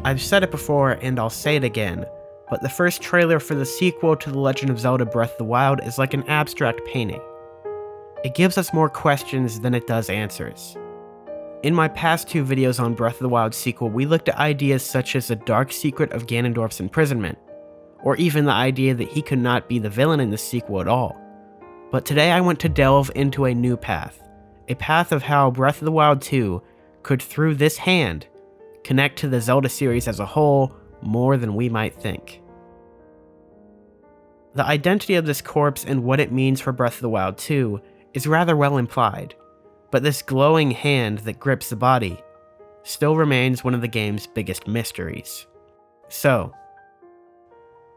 I've said it before and I'll say it again, but the first trailer for the sequel to The Legend of Zelda Breath of the Wild is like an abstract painting. It gives us more questions than it does answers. In my past 2 videos on Breath of the Wild sequel, we looked at ideas such as the dark secret of Ganondorf's imprisonment, or even the idea that he could not be the villain in the sequel at all. But today I want to delve into a new path, a path of how Breath of the Wild 2 could, through this hand, connect to the Zelda series as a whole more than we might think. The identity of this corpse and what it means for Breath of the Wild 2 is rather well implied, but this glowing hand that grips the body still remains one of the game's biggest mysteries. So,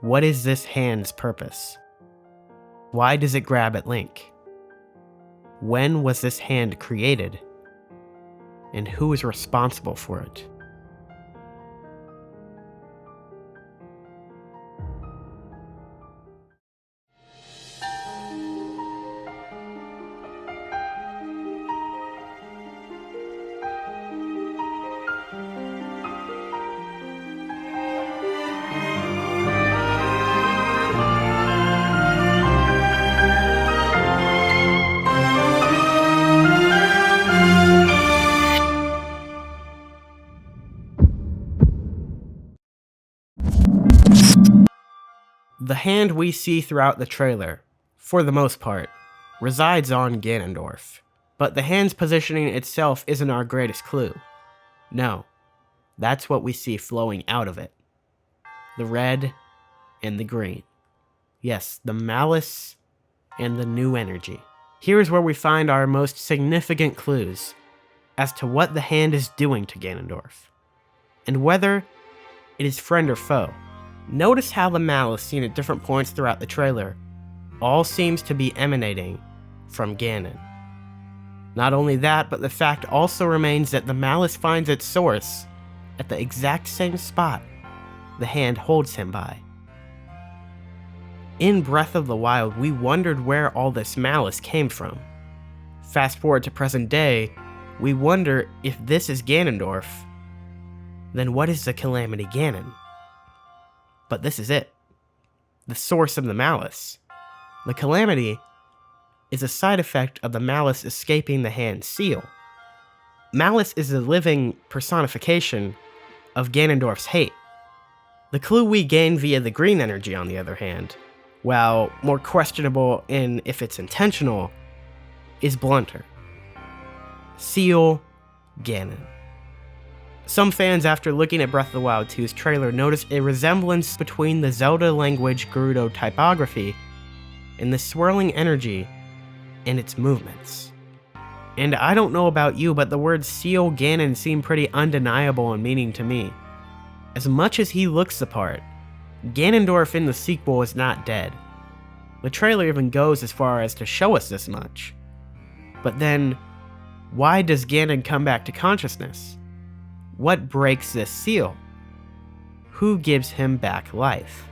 what is this hand's purpose? Why does it grab at Link? When was this hand created? And who is responsible for it? The hand we see throughout the trailer, for the most part, resides on Ganondorf, but the hand's positioning itself isn't our greatest clue. No, that's what we see flowing out of it. The red and the green. Yes, the malice and the new energy. Here's where we find our most significant clues as to what the hand is doing to Ganondorf, and whether it is friend or foe. Notice how the malice seen at different points throughout the trailer all seems to be emanating from Ganon. Not only that, but the fact also remains that the malice finds its source at the exact same spot the hand holds him by. In Breath of the Wild, we wondered where all this malice came from. Fast forward to present day, we wonder if this is Ganondorf, then what is the Calamity Ganon? But this is it. The source of the malice. The Calamity is a side effect of the malice escaping the hand's seal. Malice is a living personification of Ganondorf's hate. The clue we gain via the green energy, on the other hand, while more questionable in if it's intentional, is blunter. Seal Ganon. Some fans, after looking at Breath of the Wild 2's trailer, noticed a resemblance between the Zelda language Gerudo typography and the swirling energy and its movements. And I don't know about you, but the words Seal Ganon seem pretty undeniable in meaning to me. As much as he looks the part, Ganondorf in the sequel is not dead. The trailer even goes as far as to show us this much. But then, why does Ganon come back to consciousness? What breaks this seal? Who gives him back life?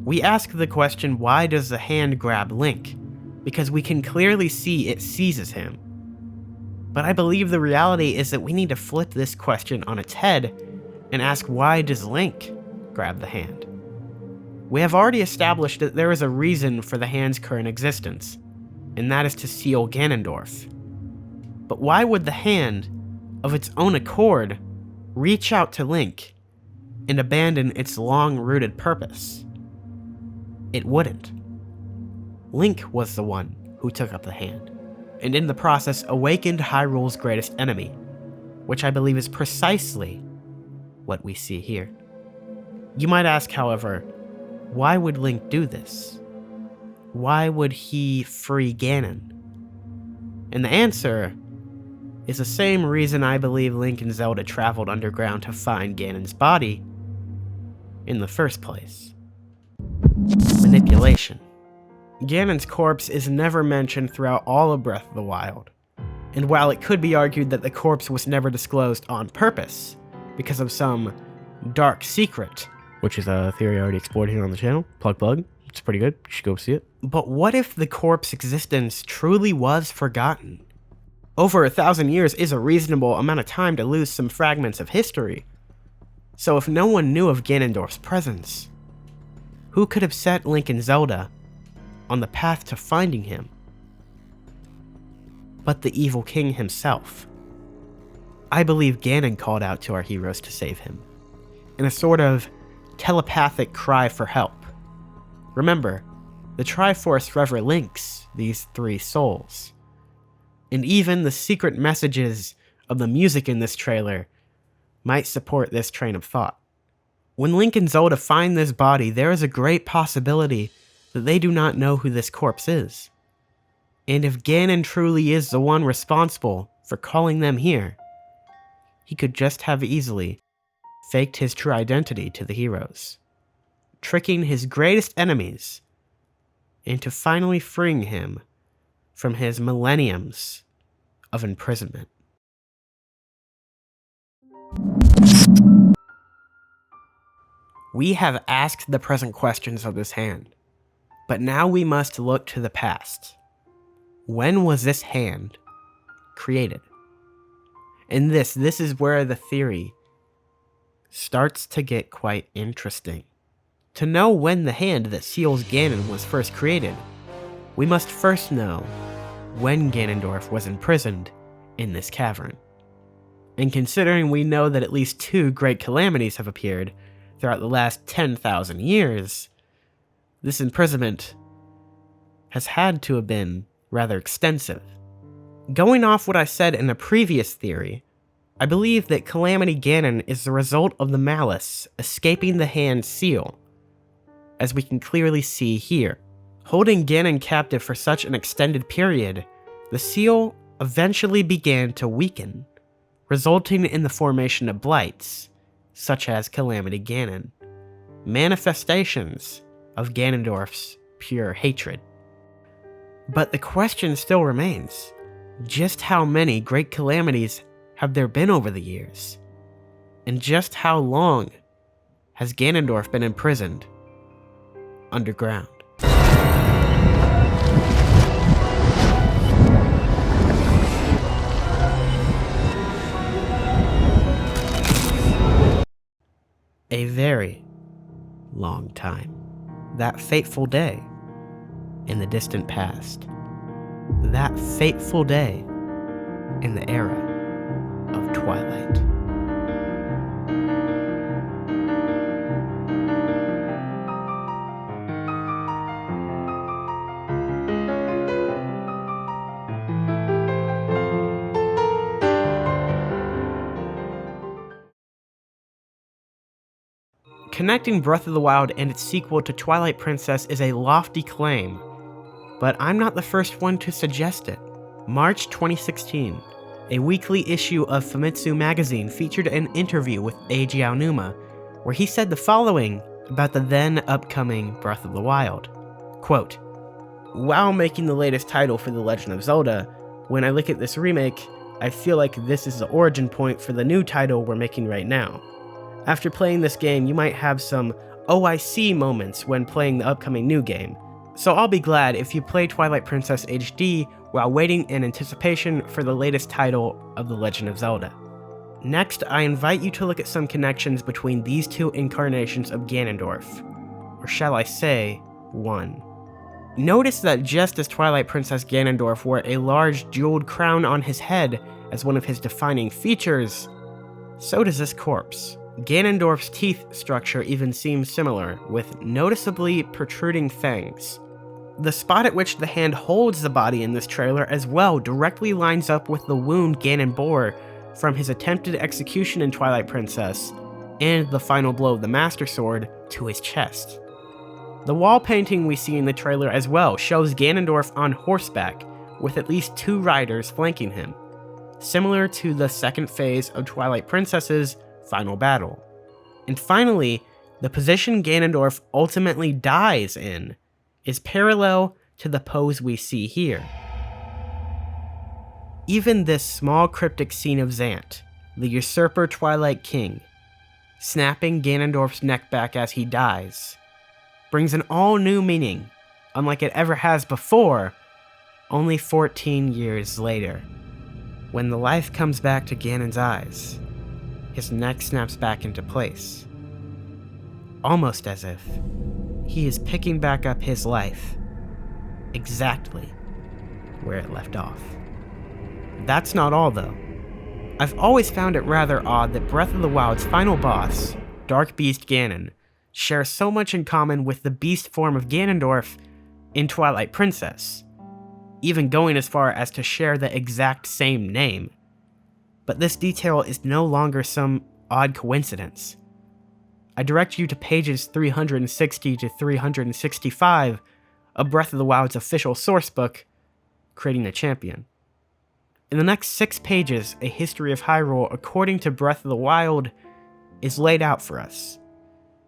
We ask the question, why does the hand grab Link? Because we can clearly see it seizes him. But I believe the reality is that we need to flip this question on its head and ask, why does Link grab the hand? We have already established that there is a reason for the hand's current existence, and that is to seal Ganondorf. But why would the hand, of its own accord, reach out to Link and abandon its long-rooted purpose? It wouldn't. Link was the one who took up the hand, and in the process awakened Hyrule's greatest enemy, which I believe is precisely what we see here. You might ask, however, why would Link do this? Why would he free Ganon? And the answer is the same reason I believe Link and Zelda traveled underground to find Ganon's body in the first place. Manipulation. Ganon's corpse is never mentioned throughout all of Breath of the Wild, and while it could be argued that the corpse was never disclosed on purpose because of some dark secret, which is a theory already explored here on the channel, plug, It's pretty good. You should go see it. But what if the corpse's existence truly was forgotten? Over 1,000 years is a reasonable amount of time to lose some fragments of history. So if no one knew of Ganondorf's presence, who could have set Link and Zelda on the path to finding him? But the evil king himself. I believe Ganon called out to our heroes to save him, in a sort of telepathic cry for help. Remember, the Triforce forever links these three souls. And even the secret messages of the music in this trailer might support this train of thought. When Link and Zelda find this body, there is a great possibility that they do not know who this corpse is. And if Ganon truly is the one responsible for calling them here, he could just have easily faked his true identity to the heroes, tricking his greatest enemies into finally freeing him from his millenniums of imprisonment. We have asked the present questions of this hand, but now we must look to the past. When was this hand created? And this is where the theory starts to get quite interesting. To know when the hand that seals Ganon was first created, we must first know when Ganondorf was imprisoned in this cavern. And considering we know that at least 2 great calamities have appeared throughout the last 10,000 years, this imprisonment has had to have been rather extensive. Going off what I said in a previous theory, I believe that Calamity Ganon is the result of the malice escaping the hand's seal, as we can clearly see here. Holding Ganon captive for such an extended period, the seal eventually began to weaken, resulting in the formation of blights, such as Calamity Ganon, manifestations of Ganondorf's pure hatred. But the question still remains, just how many great calamities have there been over the years? And just how long has Ganondorf been imprisoned underground? A very long time. That fateful day in the distant past. That fateful day in the era of Twilight. Connecting Breath of the Wild and its sequel to Twilight Princess is a lofty claim, but I'm not the first one to suggest it. March 2016, a weekly issue of Famitsu magazine featured an interview with Eiji Aonuma, where he said the following about the then upcoming Breath of the Wild. Quote, "While making the latest title for The Legend of Zelda, when I look at this remake, I feel like this is the origin point for the new title we're making right now. After playing this game, you might have some "oh I see" moments when playing the upcoming new game. So I'll be glad if you play Twilight Princess HD while waiting in anticipation for the latest title of The Legend of Zelda." Next, I invite you to look at some connections between these 2 incarnations of Ganondorf, or shall I say, one. Notice that just as Twilight Princess Ganondorf wore a large jeweled crown on his head as one of his defining features, so does this corpse. Ganondorf's teeth structure even seems similar, with noticeably protruding fangs. The spot at which the hand holds the body in this trailer as well directly lines up with the wound Ganon bore from his attempted execution in Twilight Princess, and the final blow of the Master Sword to his chest. The wall painting we see in the trailer as well shows Ganondorf on horseback, with at least 2 riders flanking him, similar to the second phase of Twilight Princess's final battle. And finally, the position Ganondorf ultimately dies in is parallel to the pose we see here. Even this small cryptic scene of Zant, the usurper Twilight King, snapping Ganondorf's neck back as he dies, brings an all-new meaning, unlike it ever has before, only 14 years later. When the life comes back to Ganon's eyes, his neck snaps back into place, almost as if he is picking back up his life exactly where it left off. That's not all, though. I've always found it rather odd that Breath of the Wild's final boss, Dark Beast Ganon, shares so much in common with the beast form of Ganondorf in Twilight Princess, even going as far as to share the exact same name. But this detail is no longer some odd coincidence. I direct you to pages 360 to 365 of Breath of the Wild's official sourcebook, Creating the Champion. In the next 6 pages, a history of Hyrule according to Breath of the Wild is laid out for us,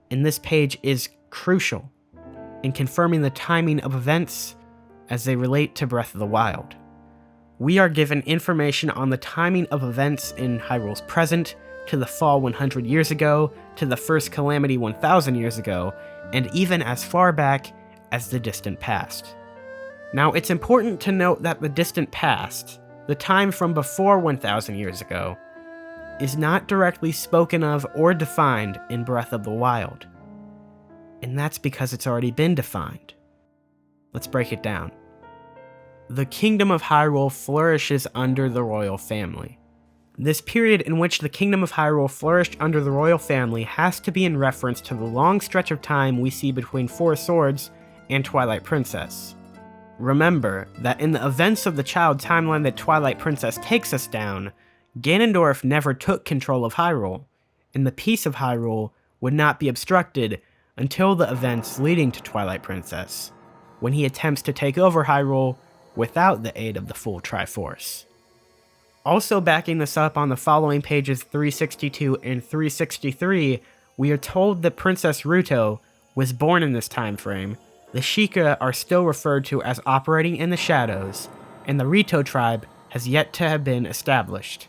and this page is crucial in confirming the timing of events as they relate to Breath of the Wild. We are given information on the timing of events in Hyrule's present, to the fall 100 years ago, to the first calamity 1,000 years ago, and even as far back as the distant past. Now, it's important to note that the distant past, the time from before 1,000 years ago, is not directly spoken of or defined in Breath of the Wild. And that's because it's already been defined. Let's break it down. The Kingdom of Hyrule flourishes under the royal family. This period in which the Kingdom of Hyrule flourished under the royal family has to be in reference to the long stretch of time we see between Four Swords and Twilight Princess. Remember that in the events of the child timeline that Twilight Princess takes us down, Ganondorf never took control of Hyrule, and the peace of Hyrule would not be obstructed until the events leading to Twilight Princess, when he attempts to take over Hyrule without the aid of the full Triforce. Also backing this up on the following pages 362 and 363, we are told that Princess Ruto was born in this time frame. The Sheikah are still referred to as operating in the shadows, and the Rito tribe has yet to have been established,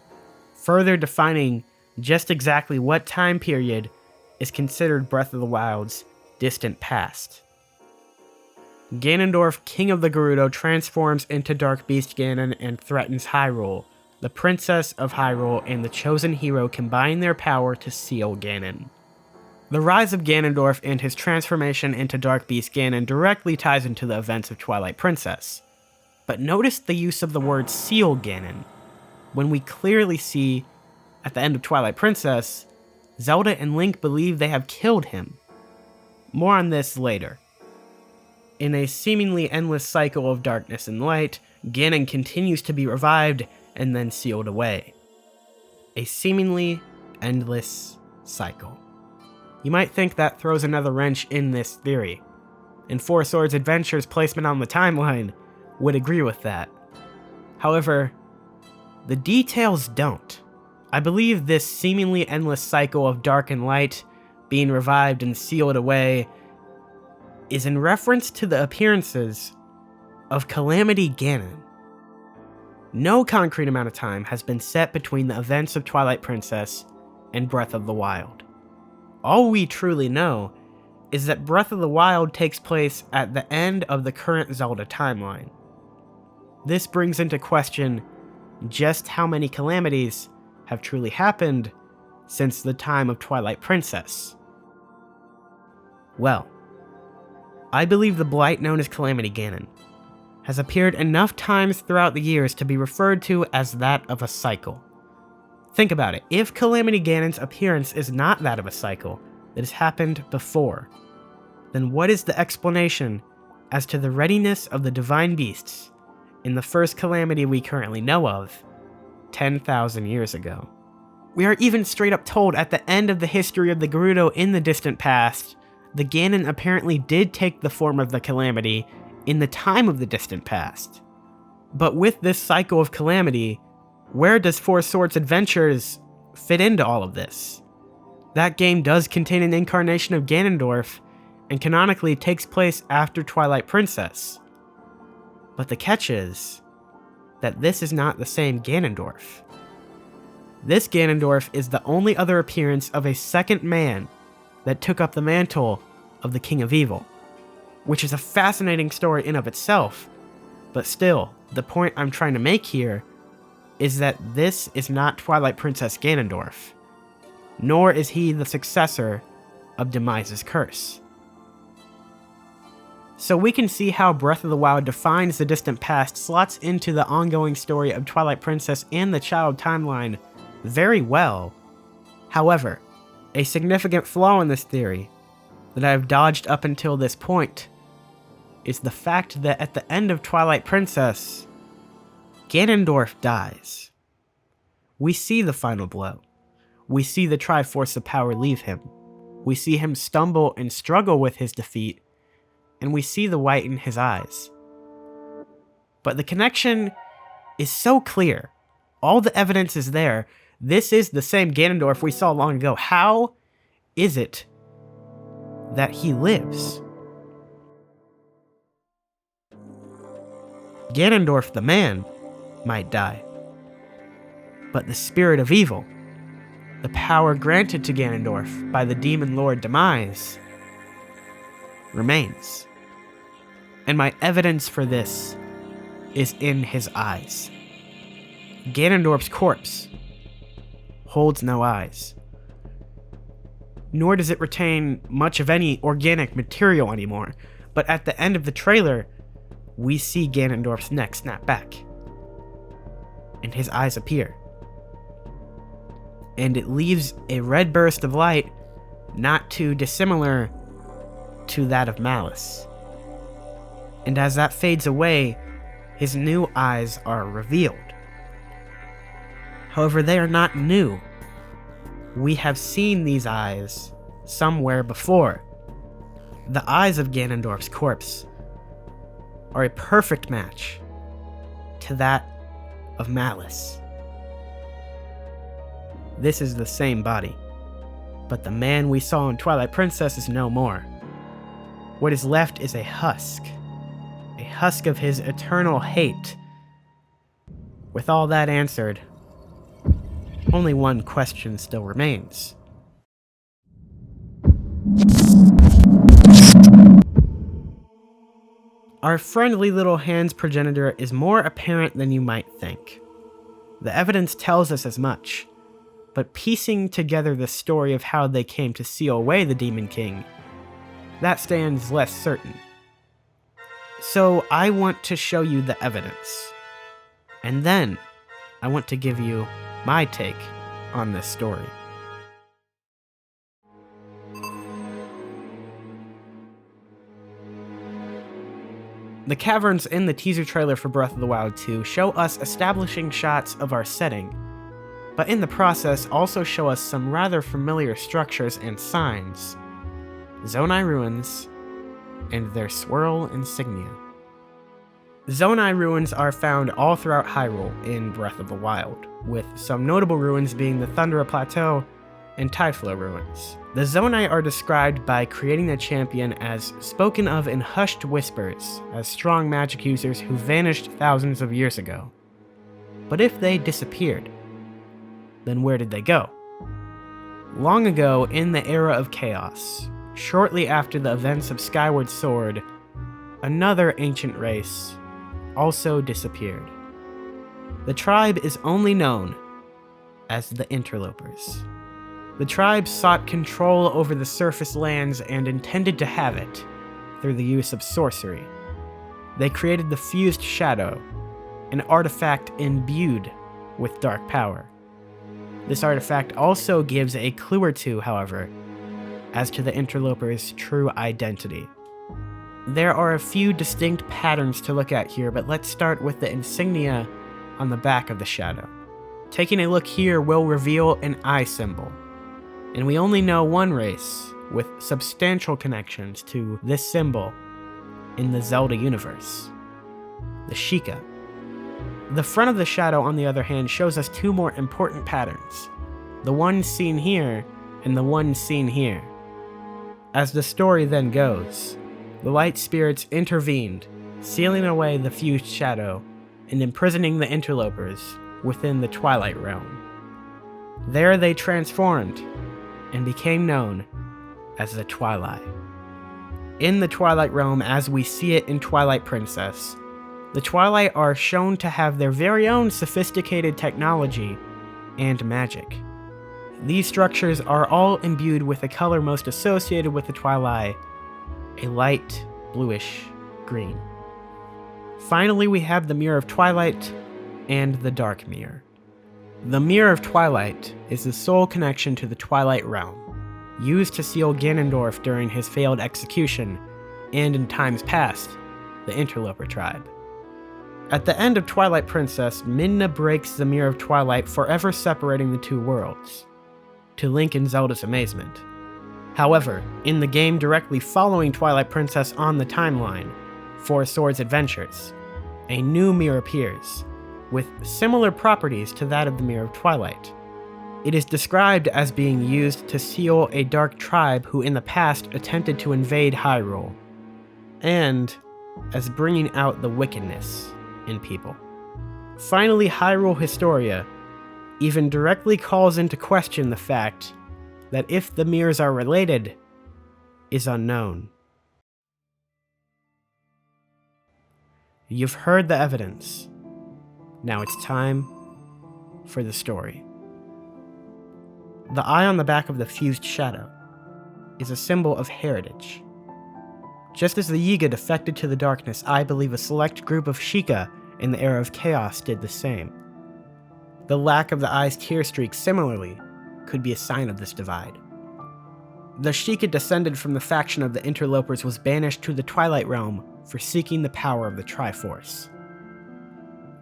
further defining just exactly what time period is considered Breath of the Wild's distant past. Ganondorf, King of the Gerudo, transforms into Dark Beast Ganon and threatens Hyrule. The Princess of Hyrule and the Chosen Hero combine their power to seal Ganon. The rise of Ganondorf and his transformation into Dark Beast Ganon directly ties into the events of Twilight Princess. But notice the use of the word seal Ganon, when we clearly see, at the end of Twilight Princess, Zelda and Link believe they have killed him. More on this later. In a seemingly endless cycle of darkness and light, Ganon continues to be revived and then sealed away. A seemingly endless cycle. You might think that throws another wrench in this theory, and Four Swords Adventure's placement on the timeline would agree with that. However, the details don't. I believe this seemingly endless cycle of dark and light being revived and sealed away is in reference to the appearances of Calamity Ganon. No concrete amount of time has been set between the events of Twilight Princess and Breath of the Wild. All we truly know is that Breath of the Wild takes place at the end of the current Zelda timeline. This brings into question just how many calamities have truly happened since the time of Twilight Princess. Well, I believe the blight known as Calamity Ganon has appeared enough times throughout the years to be referred to as that of a cycle. Think about it. If Calamity Ganon's appearance is not that of a cycle that has happened before, then what is the explanation as to the readiness of the divine beasts in the first calamity we currently know of, 10,000 years ago? We are even straight up told at the end of the history of the Gerudo in the distant past, the Ganon apparently did take the form of the calamity in the time of the distant past. But with this cycle of calamity, where does Four Swords Adventures fit into all of this? That game does contain an incarnation of Ganondorf, and canonically takes place after Twilight Princess. But the catch is that this is not the same Ganondorf. This Ganondorf is the only other appearance of a second man that took up the mantle of the King of Evil. which is a fascinating story in of itself. But still, the point I'm trying to make here is that this is not Twilight Princess Ganondorf, nor is he the successor of Demise's curse. So we can see how Breath of the Wild defines the distant past, slots into the ongoing story of Twilight Princess and the child timeline very well. However, a significant flaw in this theory that I have dodged up until this point is the fact that at the end of Twilight Princess, Ganondorf dies. We see the final blow. We see the Triforce of Power leave him. We see him stumble and struggle with his defeat, and we see the white in his eyes. But the connection is so clear. All the evidence is there. This is the same Ganondorf we saw long ago. How is it that he lives? Ganondorf the man might die, but the spirit of evil, the power granted to Ganondorf by the demon lord Demise, remains. And my evidence for this is in his eyes. Ganondorf's corpse holds no eyes, nor does it retain much of any organic material anymore. But at the end of the trailer, we see Ganondorf's neck snap back, and his eyes appear. And it leaves a red burst of light not too dissimilar to that of Malice. And as that fades away, his new eyes are revealed. However, they are not new. We have seen these eyes somewhere before. The eyes of Ganondorf's corpse are a perfect match to that of Malice. This is the same body, but the man we saw in Twilight Princess is no more. What is left is a husk of his eternal hate. With all that answered, only one question still remains. Our friendly little hand's progenitor is more apparent than you might think. The evidence tells us as much, but piecing together the story of how they came to seal away the Demon King, that stands less certain. So I want to show you the evidence, and then I want to give you my take on this story. The caverns in the teaser trailer for Breath of the Wild 2 show us establishing shots of our setting, but in the process also show us some rather familiar structures and signs. Zonai ruins and their swirl insignia. Zonai ruins are found all throughout Hyrule in Breath of the Wild, with some notable ruins being the Thundera Plateau and Typhlo ruins. The Zonai are described by creating the champion as spoken of in hushed whispers, as strong magic users who vanished thousands of years ago. But if they disappeared, then where did they go? Long ago, in the era of chaos, shortly after the events of Skyward Sword, another ancient race also disappeared. The tribe is only known as the interlopers. The tribe sought control over the surface lands and intended to have it through the use of sorcery. They created the Fused Shadow, an artifact imbued with dark power. This artifact also gives a clue or two, however, as to the interlopers' true identity. There are a few distinct patterns to look at here, but let's start with the insignia on the back of the shadow. Taking a look here will reveal an eye symbol, and we only know one race with substantial connections to this symbol in the Zelda universe: the Sheikah. The front of the shadow, on the other hand, shows us two more important patterns, the one seen here and the one seen here. As the story then goes, the light spirits intervened, sealing away the fused shadow and imprisoning the interlopers within the Twilight Realm. There they transformed and became known as the Twilight. In the Twilight Realm as we see it in Twilight Princess, the Twilight are shown to have their very own sophisticated technology and magic. These structures are all imbued with the color most associated with the Twilight, a light bluish green. Finally, we have the Mirror of Twilight and the Dark Mirror. The Mirror of Twilight is the sole connection to the Twilight Realm, used to seal Ganondorf during his failed execution, and in times past, the Interloper tribe. At the end of Twilight Princess, Midna breaks the Mirror of Twilight, forever separating the two worlds, to Link and Zelda's amazement. However, in the game directly following Twilight Princess on the timeline, Four Swords Adventures, a new mirror appears, with similar properties to that of the Mirror of Twilight. It is described as being used to seal a dark tribe who in the past attempted to invade Hyrule, and as bringing out the wickedness in people. Finally, Hyrule Historia even directly calls into question the fact that if the mirrors are related is unknown. You've heard the evidence. Now it's time for the story. The eye on the back of the fused shadow is a symbol of heritage. Just as the Yiga defected to the darkness, I believe a select group of Sheikah in the era of Chaos did the same. The lack of the eye's tear streak, similarly, could be a sign of this divide. The Sheikah descended from the faction of the Interlopers was banished to the Twilight Realm for seeking the power of the Triforce.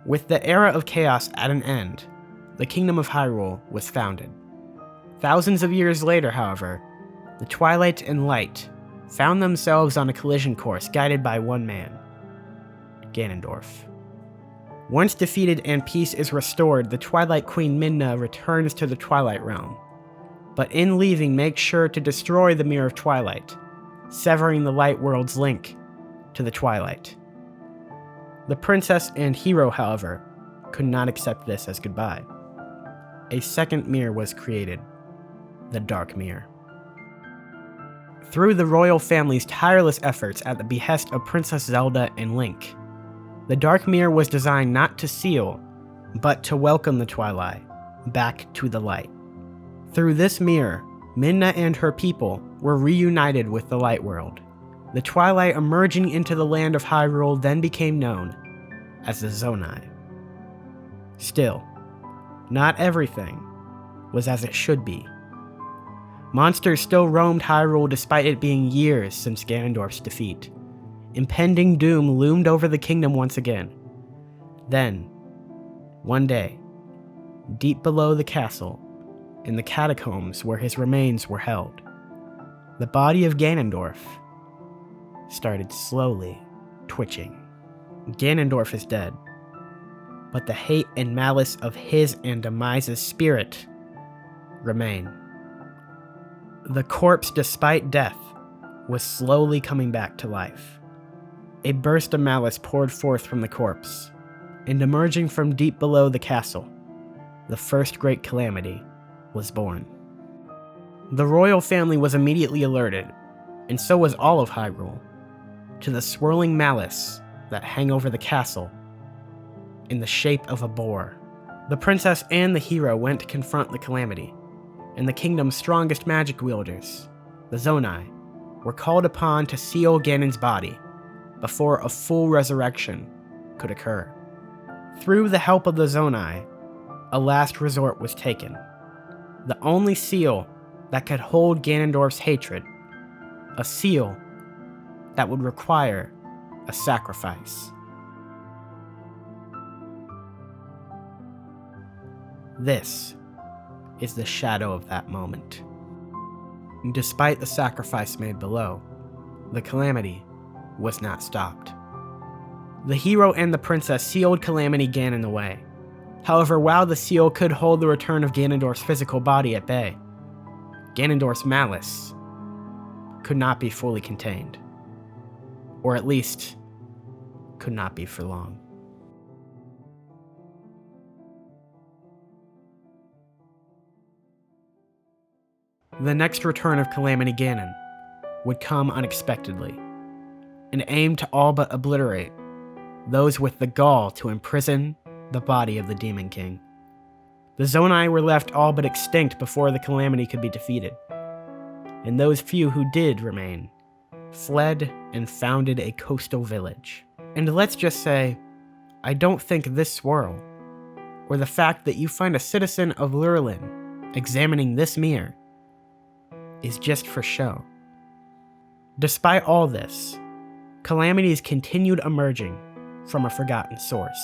With the era of Chaos at an end, the Kingdom of Hyrule was founded. Thousands of years later, however, the Twilight and Light found themselves on a collision course guided by one man, Ganondorf. Once defeated and peace is restored, the Twilight Queen Midna returns to the Twilight Realm, but in leaving makes sure to destroy the Mirror of Twilight, severing the Light World's link to the Twilight. The princess and hero, however, could not accept this as goodbye. A second mirror was created, the Dark Mirror. Through the royal family's tireless efforts at the behest of Princess Zelda and Link, the Dark Mirror was designed not to seal, but to welcome the Twilight back to the light. Through this mirror, Midna and her people were reunited with the Light World. The Twilight emerging into the land of Hyrule then became known as the Zonai. Still, not everything was as it should be. Monsters still roamed Hyrule despite it being years since Ganondorf's defeat. Impending doom loomed over the kingdom once again. Then, one day, deep below the castle, in the catacombs where his remains were held, the body of Ganondorf started slowly twitching. Ganondorf is dead, but the hate and malice of his and Demise's spirit remain. The corpse, despite death, was slowly coming back to life. A burst of malice poured forth from the corpse, and emerging from deep below the castle, the first great calamity was born. The royal family was immediately alerted, and so was all of Hyrule, to the swirling malice that hang over the castle in the shape of a boar. The princess and the hero went to confront the calamity, and the kingdom's strongest magic wielders, the Zonai, were called upon to seal Ganon's body before a full resurrection could occur. Through the help of the Zonai, a last resort was taken. The only seal that could hold Ganondorf's hatred, a seal that would require a sacrifice. This is the shadow of that moment. Despite the sacrifice made below, the calamity was not stopped. The hero and the princess sealed Calamity Ganon away. However, while the seal could hold the return of Ganondorf's physical body at bay, Ganondorf's malice could not be fully contained. Or at least, could not be for long. The next return of Calamity Ganon would come unexpectedly. and aimed to all but obliterate those with the gall to imprison the body of the Demon King. The Zonai were left all but extinct before the calamity could be defeated, and those few who did remain fled and founded a coastal village. And let's just say, I don't think this swirl, or the fact that you find a citizen of Lurelin examining this mirror, is just for show. Despite all this, calamities continued emerging from a forgotten source.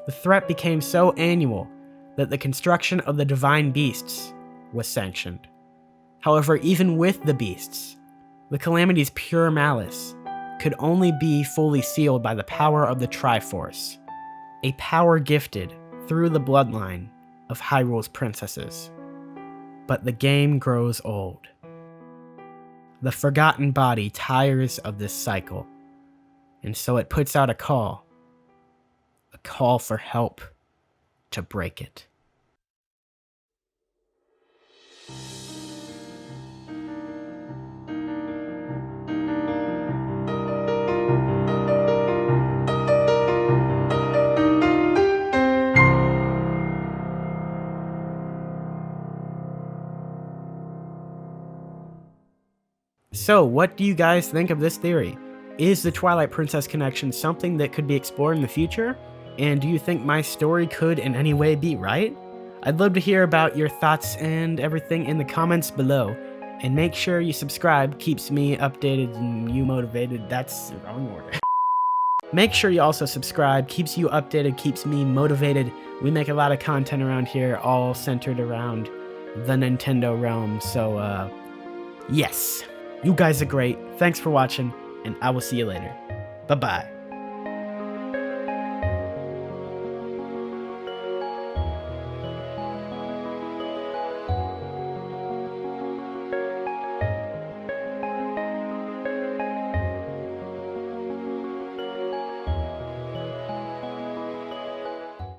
The threat became so annual that the construction of the divine beasts was sanctioned. However, even with the beasts, the calamity's pure malice could only be fully sealed by the power of the Triforce, a power gifted through the bloodline of Hyrule's princesses. But the game grows old. The forgotten body tires of this cycle, and so it puts out a call for help to break it. So, what do you guys think of this theory? Is the Twilight Princess connection something that could be explored in the future? And do you think my story could in any way be right? I'd love to hear about your thoughts and everything in the comments below. And make sure you subscribe, keeps me updated and you motivated. That's the wrong order. Make sure you also subscribe, keeps you updated, keeps me motivated. We make a lot of content around here, all centered around the Nintendo realm. So, yes. You guys are great. Thanks for watching, and I will see you later. Bye-bye.